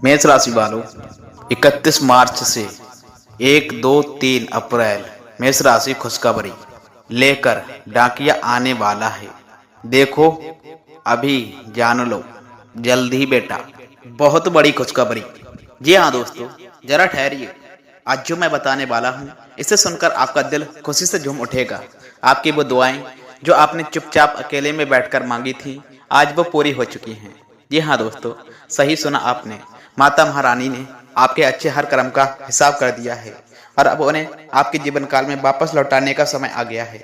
मेष राशि वालों 31 मार्च से 1, 2, 3 अप्रैल मेष राशि खुशखबरी लेकर डाकिया आने वाला है। देखो अभी जान लो जल्द ही बेटा। बहुत बड़ी खुशखबरी। जी हाँ दोस्तों, जरा ठहरिए। आज जो मैं बताने वाला हूँ इसे सुनकर आपका दिल खुशी से झूम उठेगा। आपकी वो दुआएं जो आपने चुपचाप अकेले में बैठकर मांगी थी, आज वो पूरी हो चुकी हैं। जी हाँ दोस्तों, सही सुना आपने। माता महारानी ने आपके अच्छे हर कर्म का हिसाब कर दिया है और अब उन्हें आपके जीवन काल में वापस लौटाने का समय आ गया है।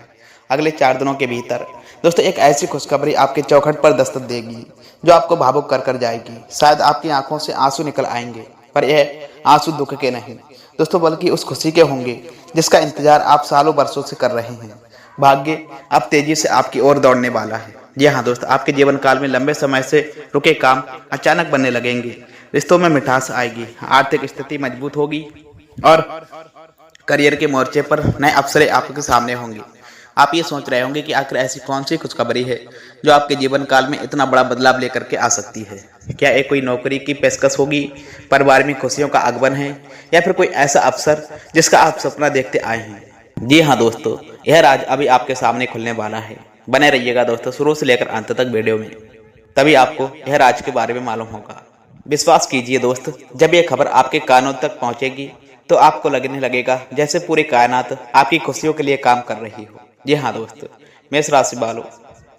अगले 4 दिनों के भीतर दोस्तों एक ऐसी खुशखबरी आपके चौखट पर दस्तक देगी जो आपको भावुक कर कर जाएगी। शायद आपकी आंखों से आंसू निकल आएंगे, पर यह आंसू दुख के नहीं दोस्तों, बल्कि उस खुशी के होंगे जिसका इंतजार आप सालों बरसों से कर रहे हैं। भाग्य अब तेजी से आपकी ओर दौड़ने वाला है। जी हाँ दोस्त, आपके जीवन काल में लंबे समय से रुके काम अचानक बनने लगेंगे। रिश्तों में मिठास आएगी, आर्थिक स्थिति मजबूत होगी और करियर के मोर्चे पर नए अवसर आपके सामने होंगे। आप ये सोच रहे होंगे कि आखिर ऐसी कौन सी खुशखबरी है जो आपके जीवन काल में इतना बड़ा बदलाव लेकर के आ सकती है। क्या एक कोई नौकरी की पेशकश होगी, परिवार में खुशियों का आगमन है, या फिर कोई ऐसा अवसर जिसका आप सपना देखते आए हैं। जी हाँ दोस्तों, यह राज अभी आपके सामने खुलने वाला है। बने रहिएगा दोस्तों शुरू से लेकर अंत तक वीडियो में, तभी आपको यह राज के बारे में मालूम होगा। विश्वास कीजिए दोस्त, जब यह खबर आपके कानों तक पहुंचेगी तो आपको लगने लगेगा जैसे पूरी कायनात आपकी खुशियों के लिए काम कर रही हो। जी हाँ दोस्तों, मेष राशि वालों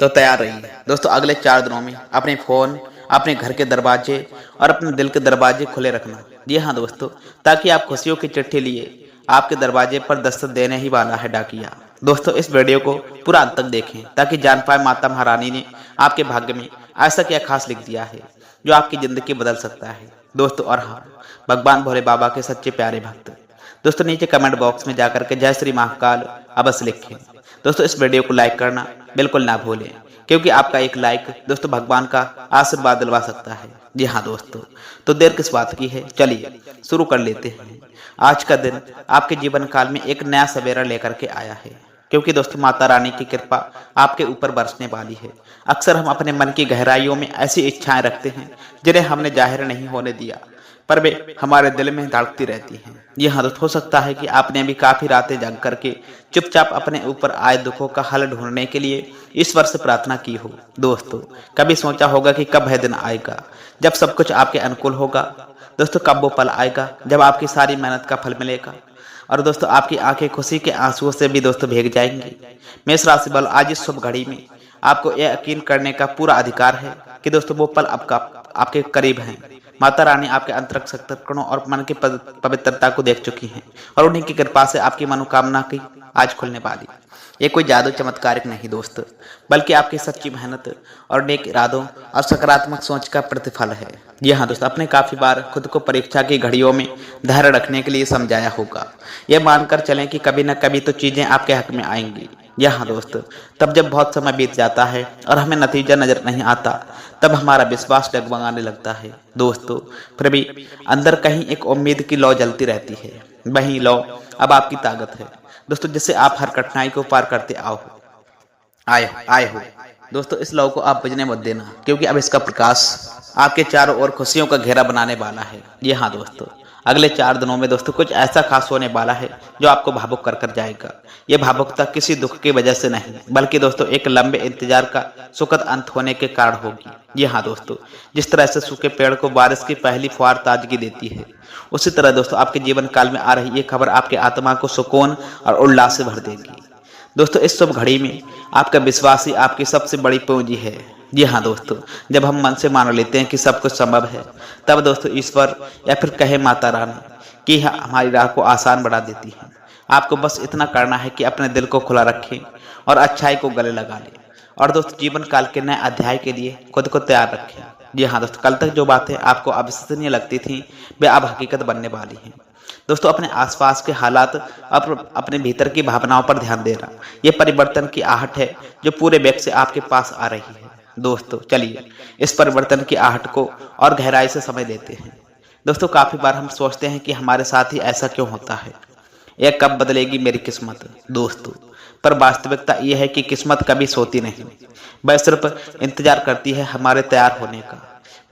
तो तैयार रहिए दोस्तों। अगले 4 दिनों में अपने फोन, अपने घर के दरवाजे और अपने दिल के दरवाजे खुले रखना। जी हाँ दोस्तों, ताकि आप खुशियों की चिट्ठी लिए आपके दरवाजे पर दस्तक देने ही वाला है डाकिया। दोस्तों इस वीडियो को पूरा अंत तक देखें ताकि जान पाए माता महारानी ने आपके भाग्य में ऐसा क्या खास लिख दिया है जो आपकी जिंदगी बदल सकता है दोस्तों। और हाँ, भगवान भोले बाबा के सच्चे प्यारे भक्त दोस्तों, नीचे कमेंट बॉक्स में जाकर के जय श्री महाकाल अवश्य लिखें। दोस्तों इस वीडियो को लाइक करना बिल्कुल ना भूलें, क्योंकि आपका एक लाइक दोस्तों भगवान का आशीर्वाद दिलवा सकता है। जी हाँ दोस्तों, तो देर किस बात की है, चलिए शुरू कर लेते हैं। आज का दिन आपके जीवन काल में एक नया सवेरा लेकर के आया है, क्योंकि दोस्तों माता रानी की कृपा आपके ऊपर बरसने वाली है। अक्सर हम अपने मन की गहराइयों में ऐसी इच्छाएं रखते हैं जिन्हें हमने जाहिर नहीं होने दिया, पर वे हमारे दिल में धड़कती रहती हैं। ये हाँ दोस्त, हो सकता है कि आपने भी काफी रातें जग करके चुपचाप अपने ऊपर आए दुखों का हल ढूंढने के लिए ईश्वर से प्रार्थना की हो। दोस्तों कभी सोचा होगा कि कब है दिन आएगा जब सब कुछ आपके अनुकूल होगा। दोस्तों कब वो पल आएगा जब आपकी सारी मेहनत का फल मिलेगा और दोस्तों आपकी आंखें खुशी के आंसुओं से भी दोस्तों भीग जाएंगी। मेष राशि वालों, आज इस शुभ घड़ी में आपको यह यकीन करने का पूरा अधिकार है कि दोस्तों वो पल आपके करीब हैं। माता रानी आपके अंतरंग सत्कर्णों और मन की पवित्रता को देख चुकी हैं और उन्हीं की कृपा से आपकी मनोकामना की आज खुलने वाली। ये कोई जादू चमत्कारिक नहीं दोस्त, बल्कि आपकी सच्ची मेहनत और नेक इरादों और सकारात्मक सोच का प्रतिफल है। जी हाँ दोस्त, आपने काफी बार खुद को परीक्षा की घड़ियों में धैर्य रखने के लिए समझाया होगा। यह मानकर चलें कि कभी न कभी तो चीजें आपके हक में आएंगी। यहाँ दोस्त, तब जब बहुत समय बीत जाता है और हमें नतीजा नजर नहीं आता, तब हमारा विश्वास डगमगाने लगता है दोस्तों। फिर भी अंदर कहीं एक उम्मीद की लौ जलती रहती है। वही लौ अब आपकी ताकत है दोस्तों, जिससे आप हर कठिनाई को पार करते आए हो दोस्तों। इस लौ को आप बुझने मत देना, क्योंकि अब इसका प्रकाश आपके चारों ओर खुशियों का घेरा बनाने वाला है। जी हाँ दोस्तों, अगले 4 दिनों में दोस्तों कुछ ऐसा खास होने वाला है जो आपको भावुक कर कर जाएगा। ये भावुकता किसी दुख की वजह से नहीं, बल्कि दोस्तों एक लंबे इंतजार का सुखद अंत होने के कारण होगी। जी हाँ दोस्तों, जिस तरह से सूखे पेड़ को बारिश की पहली फुहार ताजगी देती है, उसी तरह दोस्तों आपके जीवन काल में आ रही ये खबर आपके आत्मा को सुकून और उल्लास से भर देगी। दोस्तों इस शुभ घड़ी में आपका विश्वास ही आपकी सबसे बड़ी पूंजी है। जी हाँ दोस्तों, जब हम मन से मान लेते हैं कि सब कुछ संभव है, तब दोस्तों ईश्वर या फिर कहे माता रानी कि हमारी राह को आसान बढ़ा देती है। आपको बस इतना करना है कि अपने दिल को खुला रखें और अच्छाई को गले लगा लें, और दोस्तों जीवन काल के नए अध्याय के लिए खुद को तैयार रखें। जी हाँ दोस्तों, कल तक जो बातें आपको अविश्वसनीय लगती थी वे अब हकीकत बनने वाली हैं। दोस्तों अपने आसपास के हालात, अपने भीतर की भावनाओं पर ध्यान देना, ये परिवर्तन की आहट है जो पूरे वेग से आपके पास आ रही है। दोस्तों चलिए इस परिवर्तन की आहट को और गहराई से समझ लेते हैं। दोस्तों काफी बार हम सोचते हैं कि हमारे साथ ही ऐसा क्यों होता है, यह कब बदलेगी मेरी किस्मत दोस्तों। पर वास्तविकता यह है कि किस्मत कभी सोती नहीं, वह सिर्फ इंतजार करती है हमारे तैयार होने का।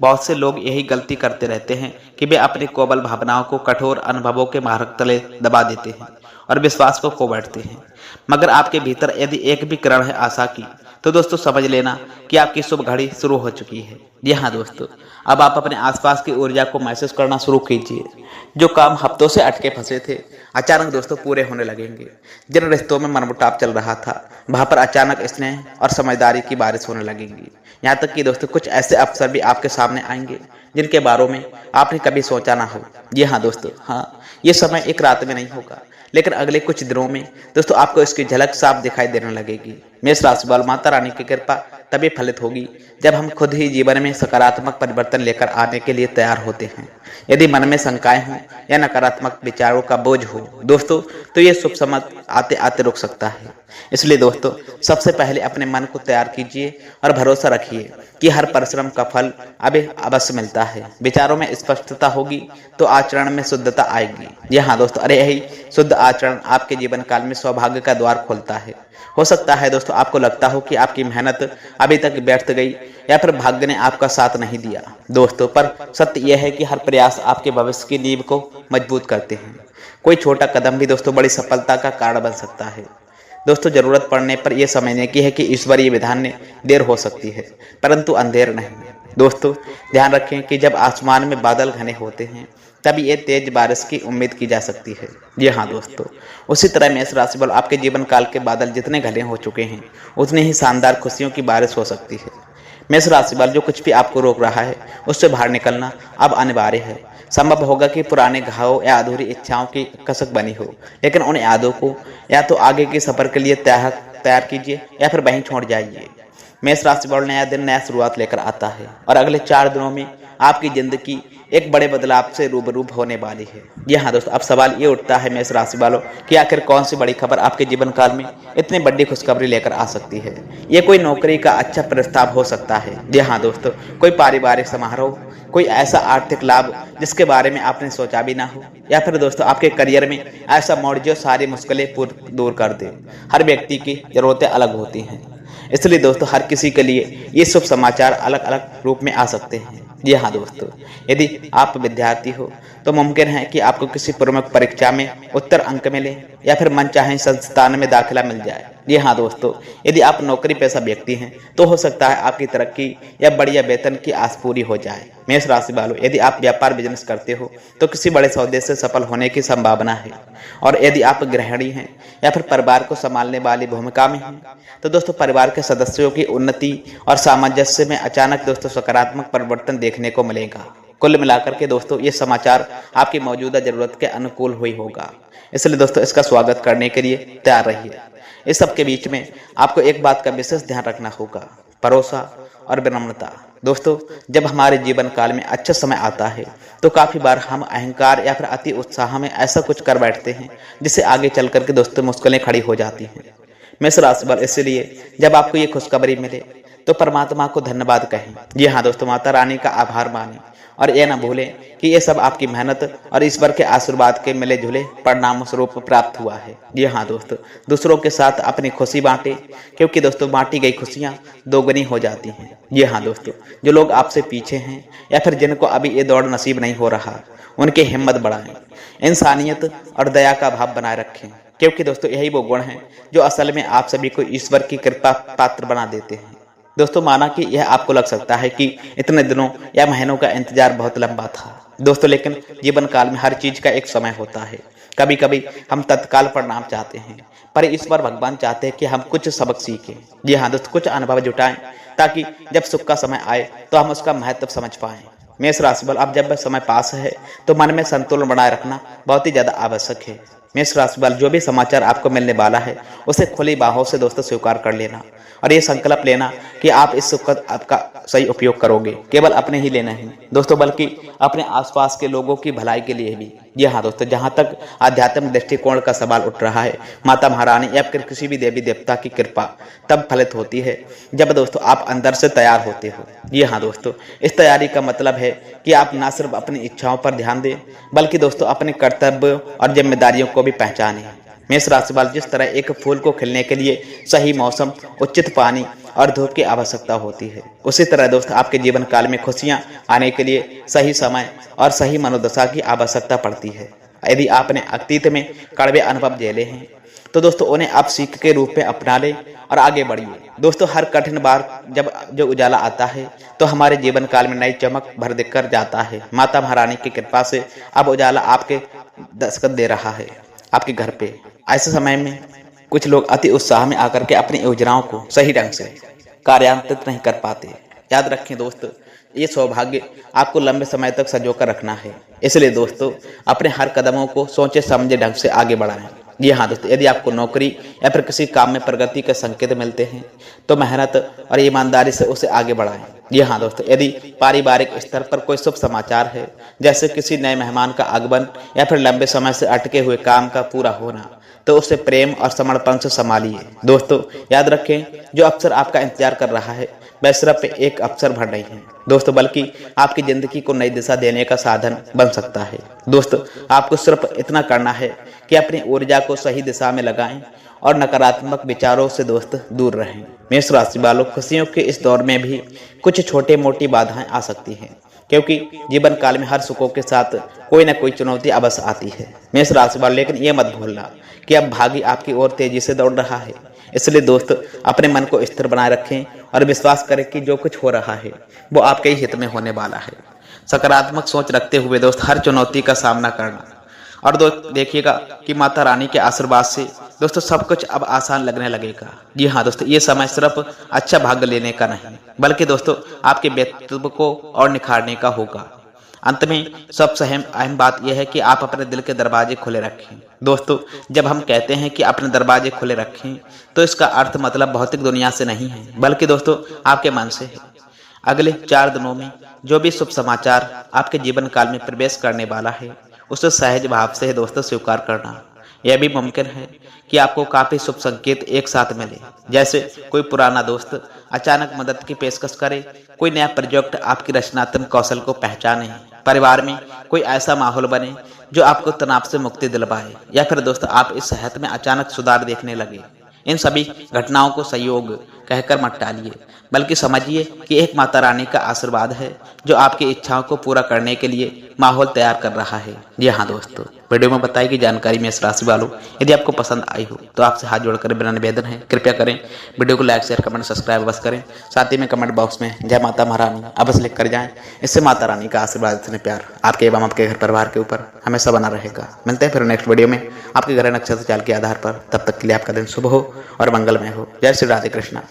बहुत से लोग यही गलती करते रहते हैं कि वे अपनी कोमल भावनाओं को कठोर अनुभवों के मार्ग तले दबा देते हैं और विश्वास को खो बैठते हैं। मगर आपके भीतर यदि एक भी किरण है आशा की, तो दोस्तों समझ लेना कि आपकी शुभ घड़ी शुरू हो चुकी है। जी हाँ दोस्तों, अब आप अपने आसपास की ऊर्जा को महसूस करना शुरू कीजिए। जो काम हफ्तों से अटके फंसे थे, अचानक दोस्तों पूरे होने लगेंगे। जिन रिश्तों में मनमुटाव चल रहा था, वहां पर अचानक स्नेह और समझदारी की बारिश होने लगेंगी। यहाँ तक कि दोस्तों कुछ ऐसे अवसर भी आपके सामने आएंगे जिनके बारे में आपने कभी सोचा ना हो। जी हाँ दोस्तों, हाँ, ये समय एक रात में नहीं होगा, लेकिन अगले कुछ दिनों में दोस्तों आपको इसकी झलक साफ दिखाई देने लगेगी। मेष राशि वालों, माता रानी की कृपा तभी फलित होगी जब हम खुद ही जीवन में सकारात्मक परिवर्तन लेकर आने के लिए तैयार होते हैं। यदि मन में शंकाएं हों या नकारात्मक विचारों का बोझ हो दोस्तों, तो ये शुभ समय आते आते रुक सकता है। इसलिए दोस्तों सबसे पहले अपने मन को तैयार कीजिए और भरोसा रखिए कि हर परिश्रम का फल अभी अवश्य मिलता है। विचारों में स्पष्टता होगी तो आचरण में शुद्धता आएगी। जी हाँ दोस्तों, अरे यही शुद्ध आचरण आपके जीवन काल में सौभाग्य का द्वार खोलता है। हो सकता है दोस्तों आपको लगता हो कि आपकी मेहनत अभी तक व्यर्थ गई या फिर भाग्य ने आपका साथ नहीं दिया दोस्तों, पर सत्य यह है कि हर प्रयास आपके भविष्य की नींव को मजबूत करते हैं। कोई छोटा कदम भी दोस्तों बड़ी सफलता का कारण बन सकता है। दोस्तों जरूरत पड़ने पर यह समझने की है कि ईश्वरीय विधान में देर हो सकती है, परंतु अंधेर नहीं। दोस्तों ध्यान रखें कि जब आसमान में बादल घने होते हैं तभी ये तेज बारिश की उम्मीद की जा सकती है। जी हाँ दोस्तों, उसी तरह मेष राशि वालों, आपके जीवन काल के बादल जितने घने हो चुके हैं उतनी ही शानदार खुशियों की बारिश हो सकती है। मेष राशि वालों, जो कुछ भी आपको रोक रहा है उससे बाहर निकलना अब अनिवार्य है। संभव होगा कि पुराने घावों या अधूरी इच्छाओं की कसक बनी हो, लेकिन उन यादों को या तो आगे के सफर के लिए तैयार कीजिए या फिर वहीं छोड़ जाइए। मेष राशि वालों, नया दिन नया शुरुआत लेकर आता है और अगले 4 दिनों में आपकी जिंदगी एक बड़े बदलाव से रूबरू होने वाली है। जी हाँ दोस्तों, अब सवाल ये उठता है मेष राशि वालों कि आखिर कौन सी बड़ी खबर आपके जीवन काल में इतनी बड़ी खुशखबरी लेकर आ सकती है। ये कोई नौकरी का अच्छा प्रस्ताव हो सकता है। जी हाँ दोस्तों, कोई पारिवारिक समारोह, कोई ऐसा आर्थिक लाभ जिसके बारे में आपने सोचा भी ना हो, या फिर दोस्तों आपके करियर में ऐसा मोड़ जो सारी मुश्किलें दूर कर दे। हर व्यक्ति की जरूरतें अलग होती हैं, इसलिए दोस्तों हर किसी के लिए ये शुभ समाचार अलग अलग रूप में आ सकते हैं। जी हाँ दोस्तों, यदि आप विद्यार्थी हो तो मुमकिन है कि आपको किसी प्रमुख परीक्षा में उत्तर अंक मिले या फिर मनचाहे संस्थान में दाखिला मिल जाए। जी हाँ दोस्तों, यदि आप नौकरी पेशा व्यक्ति हैं तो हो सकता है आपकी तरक्की या बढ़िया वेतन की आस पूरी हो जाए। मेष राशि वालों, यदि आप व्यापार बिजनेस करते हो तो किसी बड़े सौदे से सफल होने की संभावना है। और यदि आप गृहिणी हैं या फिर परिवार को संभालने वाली भूमिका में हैं तो दोस्तों परिवार के सदस्यों की उन्नति और सामंजस्य में अचानक दोस्तों सकारात्मक परिवर्तन देखने को मिलेगा। कुल मिलाकर के दोस्तों ये समाचार आपकी मौजूदा जरूरत के अनुकूल हुई होगा, इसलिए दोस्तों इसका स्वागत करने के लिए तैयार रहिए। इस सब के बीच में आपको एक बात का विशेष ध्यान रखना होगा, भरोसा और विनम्रता। दोस्तों जब हमारे जीवन काल में अच्छा समय आता है तो काफी बार हम अहंकार या फिर अति उत्साह में ऐसा कुछ कर बैठते हैं जिससे आगे चल करके दोस्तों मुश्किलें खड़ी हो जाती हैं। मेष राशि वालों, इसलिए जब आपको ये खुशखबरी मिले तो परमात्मा को धन्यवाद कहें। जी हाँ दोस्तों, माता रानी का आभार मानें और यह ना भूलें कि ये सब आपकी मेहनत और ईश्वर के आशीर्वाद के मिले जुले परिणाम स्वरूप प्राप्त हुआ है। जी हाँ दोस्तों, दूसरों के साथ अपनी खुशी बांटें, क्योंकि दोस्तों बांटी गई खुशियाँ दोगुनी हो जाती हैं। जी हाँ दोस्तों, जो लोग आपसे पीछे हैं या फिर जिनको अभी ये दौड़ नसीब नहीं हो रहा, उनकी हिम्मत बढ़ाएं, इंसानियत और दया का भाव बनाए रखें, क्योंकि दोस्तों यही वो गुण हैं जो असल में आप सभी को ईश्वर की कृपा पात्र बना देते हैं। दोस्तों माना कि यह आपको लग सकता है कि इतने दिनों या महीनों का इंतजार बहुत लंबा था दोस्तों, लेकिन जीवन काल में हर चीज का एक समय होता है। कभी कभी हम तत्काल परिणाम चाहते हैं, पर ईश्वर भगवान चाहते हैं कि हम कुछ सबक सीखें। जी हाँ दोस्तों, कुछ अनुभव जुटाएं ताकि जब सुख का समय आए तो हम उसका महत्व समझ पाएं। मेष राशि वालों, अब जब समय पास है तो मन में संतुलन बनाए रखना बहुत ही ज्यादा आवश्यक है। मेष राशि वालों, जो भी समाचार आपको मिलने वाला है उसे खुली बाहों से दोस्तों स्वीकार कर लेना और ये संकल्प लेना कि आप इस सुख का आपका सही उपयोग करोगे, केवल अपने ही लिए नहीं दोस्तों बल्कि अपने आसपास के लोगों की भलाई के लिए भी। जी हाँ दोस्तों, जहाँ तक आध्यात्मिक दृष्टिकोण का सवाल उठ रहा है, माता महारानी या फिर किसी भी देवी देवता की कृपा तब फलित होती है जब दोस्तों आप अंदर से तैयार होते हो। जी हाँ दोस्तों, इस तैयारी का मतलब है कि आप न सिर्फ अपनी इच्छाओं पर ध्यान दें बल्कि दोस्तों अपने कर्तव्य और जिम्मेदारियों को भी पहचानें। मेष राशि वाले, जिस तरह एक फूल को खिलने के लिए सही मौसम, उचित पानी और धूप की आवश्यकता होती है। उसी तरह दोस्त आपके जीवन काल में खुशियां आने के लिए सही समय और सही मनोदशा की आवश्यकता पड़ती है। यदि आपने अतीत में कड़वे अनुभव झेले हैं तो दोस्तों उन्हें आप सीख के रूप में अपना लें और आगे बढ़िए। दोस्तों हर कठिन बार जब जो उजाला आता है तो हमारे जीवन काल में नई चमक भर देकर जाता है। माता महारानी की कृपा से अब उजाला आपके दस्तक दे रहा है आपके घर पे। ऐसे समय में कुछ लोग अति उत्साह में आकर के अपनी योजनाओं को सही ढंग से कार्यान्वित नहीं कर पाते। याद रखें दोस्तों, ये सौभाग्य आपको लंबे समय तक संजोकर रखना है। इसलिए दोस्तों अपने हर कदमों को सोचे समझे ढंग से आगे बढ़ाएं। जी हाँ दोस्तों, यदि आपको नौकरी या फिर किसी काम में प्रगति के संकेत मिलते हैं तो मेहनत और ईमानदारी से उसे आगे बढ़ाएं। जी हाँ दोस्तों, यदि पारिवारिक स्तर पर कोई शुभ समाचार है, जैसे किसी नए मेहमान का आगमन या फिर लंबे समय से अटके हुए काम का पूरा होना, तो उसे प्रेम और समर्पण से संभालिए। दोस्तों याद रखें, जो अवसर आपका इंतजार कर रहा है वह सिर्फ एक अवसर भर नहीं है दोस्तों, बल्कि आपकी जिंदगी को नई दिशा देने का साधन बन सकता है। दोस्तों आपको सिर्फ इतना करना है कि अपनी ऊर्जा को सही दिशा में लगाएं और नकारात्मक विचारों से दोस्त दूर रहें। मेष राशि वालों, खुशियों के इस दौर में भी कुछ छोटे मोटी बाधाएं आ सकती हैं, क्योंकि जीवन काल में हर सुखों के साथ कोई न कोई चुनौती अवश्य आती है। मेष राशि वालों, लेकिन ये मत भूलना कि अब भाग्य आपकी ओर तेजी से दौड़ रहा है। इसलिए दोस्त अपने मन को स्थिर बनाए रखें और विश्वास करें कि जो कुछ हो रहा है वो आपके ही हित में होने वाला है। सकारात्मक सोच रखते हुए दोस्त हर चुनौती का सामना करना। और दोस्त देखिएगा कि माता रानी के आशीर्वाद से दोस्तों सब कुछ अब आसान लगने लगेगा। जी हाँ दोस्तों, ये समय सिर्फ अच्छा भाग्य लेने का नहीं, बल्कि दोस्तों आपके व्यक्तित्व को और निखारने का होगा। अंत में सबसे अहम बात यह है कि आप अपने दिल के दरवाजे खुले रखें। दोस्तों जब हम कहते हैं कि अपने दरवाजे खुले रखें तो इसका अर्थ मतलब भौतिक दुनिया से नहीं है, बल्कि दोस्तों आपके मन से है। अगले 4 दिनों में जो भी शुभ समाचार आपके जीवन काल में प्रवेश करने वाला है उसे सहज भाव से दोस्तों स्वीकार करना। यह भी मुमकिन है कि आपको काफी शुभ संकेत एक साथ मिले, जैसे कोई पुराना दोस्त अचानक मदद की पेशकश करे, कोई नया प्रोजेक्ट आपकी रचनात्मक कौशल को पहचाने, परिवार में कोई ऐसा माहौल बने जो आपको तनाव से मुक्ति दिलवाए, या फिर दोस्तों आप इस सेहत में अचानक सुधार देखने लगे। इन सभी घटनाओं को संयोग कहकर मत टालिए, बल्कि समझिए कि एक माता रानी का आशीर्वाद है जो आपकी इच्छाओं को पूरा करने के लिए माहौल तैयार कर रहा है। जी हाँ दोस्तों, वीडियो में बताई गई जानकारी मेष राशि वालों यदि आपको पसंद आई हो तो आपसे हाथ जोड़कर मेरा निवेदन है, कृपया करें वीडियो को लाइक शेयर कमेंट सब्सक्राइब अवश्य करें। साथ ही में कमेंट बॉक्स में जय माता महारानी अवश्य लिख कर जाएं। इससे माता रानी का आशीर्वाद इतने प्यार आपके एवं आपके घर परिवार के ऊपर हमेशा बना रहेगा। मिलते हैं फिर नेक्स्ट वीडियो में आपके ग्रह नक्षत्र चाल के आधार पर। तब तक के लिए आपका दिन शुभ हो और मंगलमय हो। जय श्री राधे कृष्णा।